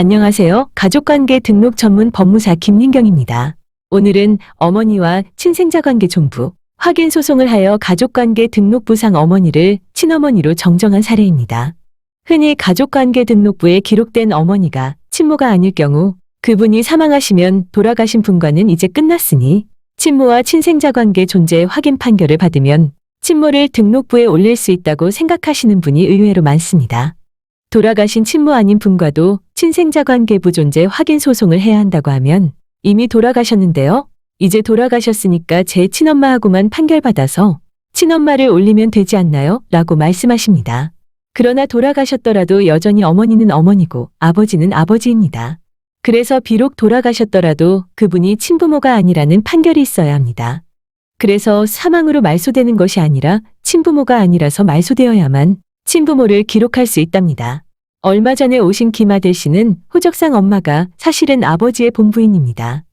안녕하세요. 가족관계 등록 전문 법무사 김민경입니다. 오늘은 어머니와 친생자관계 종부, 확인 소송을 하여 가족관계 등록부상 어머니를 친어머니로 정정한 사례입니다. 흔히 가족관계 등록부에 기록된 어머니가 친모가 아닐 경우 그분이 사망하시면 돌아가신 분과는 이제 끝났으니 친모와 친생자관계 존재 확인 판결을 받으면 친모를 등록부에 올릴 수 있다고 생각하시는 분이 의외로 많습니다. 돌아가신 친모 아닌 분과도 친생자관계부 존재 확인 소송을 해야 한다고 하면 이미 돌아가셨는데요. 이제 돌아가셨으니까 제 친엄마하고만 판결받아서 친엄마를 올리면 되지 않나요? 라고 말씀하십니다. 그러나 돌아가셨더라도 여전히 어머니는 어머니고 아버지는 아버지입니다. 그래서 비록 돌아가셨더라도 그분이 친부모가 아니라는 판결이 있어야 합니다. 그래서 사망으로 말소되는 것이 아니라 친부모가 아니라서 말소되어야만 친부모를 기록할 수 있답니다. 얼마 전에 오신 김아들 씨는 호적상 엄마가 사실은 아버지의 본부인입니다.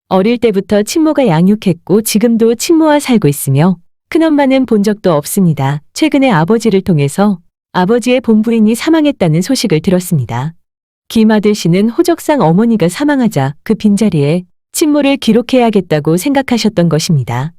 어릴 때부터 친모가 양육했고 지금도 친모와 살고 있으며 큰엄마는 본 적도 없습니다. 최근에 아버지를 통해서 아버지의 본부인이 사망했다는 소식을 들었습니다. 김아들 씨는 호적상 어머니가 사망하자 그 빈자리에 친모를 기록해야겠다고 생각하셨던 것입니다.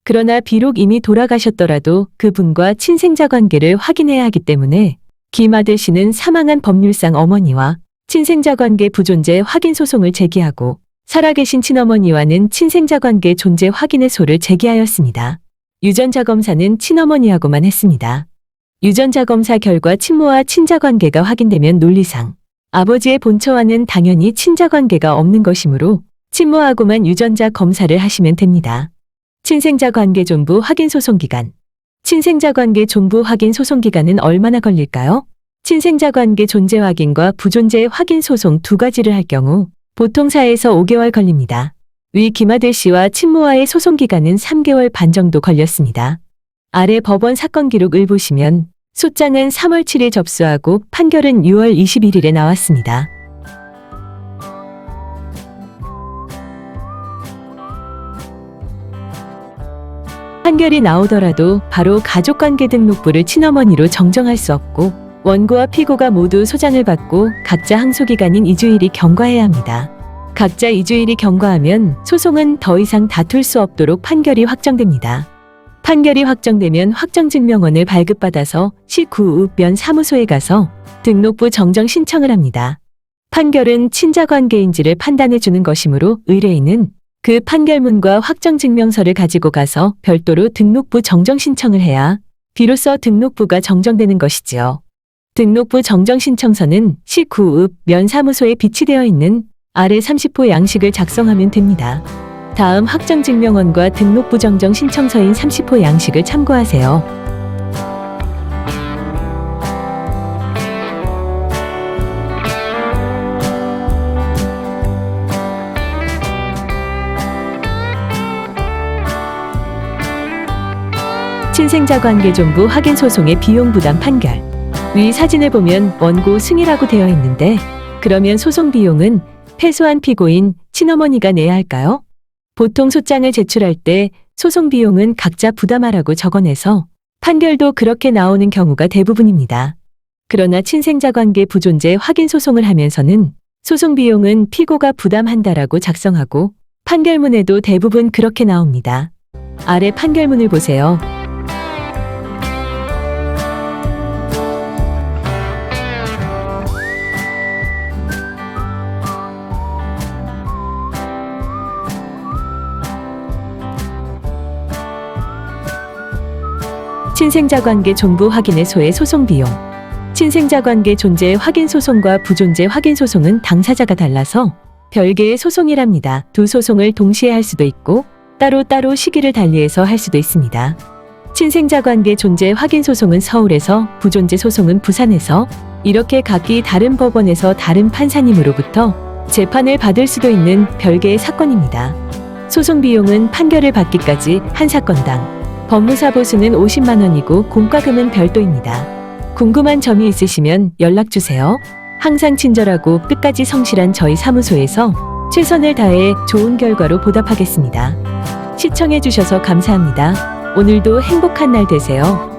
그러나 비록 이미 돌아가셨더라도 그분과 친생자 관계를 확인해야 하기 때문에 김아들 씨는 사망한 법률상 어머니와 친생자 관계 부존재 확인 소송을 제기하고 살아계신 친어머니와는 친생자 관계 존재 확인의 소를 제기하였습니다. 유전자 검사는 친어머니하고만 했습니다. 유전자 검사 결과 친모와 친자 관계가 확인되면 논리상 아버지의 본처와는 당연히 친자 관계가 없는 것이므로 친모하고만 유전자 검사를 하시면 됩니다. 친생자 관계 존부 확인 소송 기간. 친생자 관계 존부 확인 소송 기간은 얼마나 걸릴까요? 친생자 관계 존재 확인과 부존재 확인 소송 두 가지를 할 경우 보통 4에서 5개월 걸립니다. 위 김아들 씨와 친모와의 소송 기간은 3개월 반 정도 걸렸습니다. 아래 법원 사건 기록을 보시면 소장은 3월 7일 접수하고 판결은 6월 21일에 나왔습니다. 판결이 나오더라도 바로 가족관계 등록부를 친어머니로 정정할 수 없고 원고와 피고가 모두 소장을 받고 각자 항소기간인 2주일이 경과해야 합니다. 각자 2주일이 경과하면 소송은 더 이상 다툴 수 없도록 판결이 확정됩니다. 판결이 확정되면 확정증명원을 발급받아서 시 구읍면 사무소에 가서 등록부 정정 신청을 합니다. 판결은 친자관계인지를 판단해 주는 것이므로 의뢰인은 그 판결문과 확정증명서를 가지고 가서 별도로 등록부 정정 신청을 해야 비로소 등록부가 정정되는 것이지요. 등록부 정정 신청서는 시 구읍면 사무소에 비치되어 있는 아래 30호 양식을 작성하면 됩니다. 다음 확정증명원과 등록부 정정 신청서인 30호 양식을 참고하세요. 친생자관계 존부 확인 소송의 비용 부담 판결. 위 사진을 보면 원고 승이라고 되어 있는데 그러면 소송 비용은 패소한 피고인 친어머니가 내야 할까요? 보통 소장을 제출할 때 소송 비용은 각자 부담하라고 적어내서 판결도 그렇게 나오는 경우가 대부분입니다. 그러나 친생자관계 부존재 확인 소송을 하면서는 소송 비용은 피고가 부담한다라고 작성하고 판결문에도 대부분 그렇게 나옵니다. 아래 판결문을 보세요. 친생자관계 존부 확인의 소의 소송 비용. 친생자관계 존재 확인 소송과 부존재 확인 소송은 당사자가 달라서 별개의 소송이랍니다. 두 소송을 동시에 할 수도 있고 따로따로 시기를 달리해서 할 수도 있습니다. 친생자관계 존재 확인 소송은 서울에서, 부존재 소송은 부산에서 이렇게 각기 다른 법원에서 다른 판사님으로부터 재판을 받을 수도 있는 별개의 사건입니다. 소송 비용은 판결을 받기까지 한 사건당 법무사 보수는 50만 원이고 공과금은 별도입니다. 궁금한 점이 있으시면 연락주세요. 항상 친절하고 끝까지 성실한 저희 사무소에서 최선을 다해 좋은 결과로 보답하겠습니다. 시청해주셔서 감사합니다. 오늘도 행복한 날 되세요.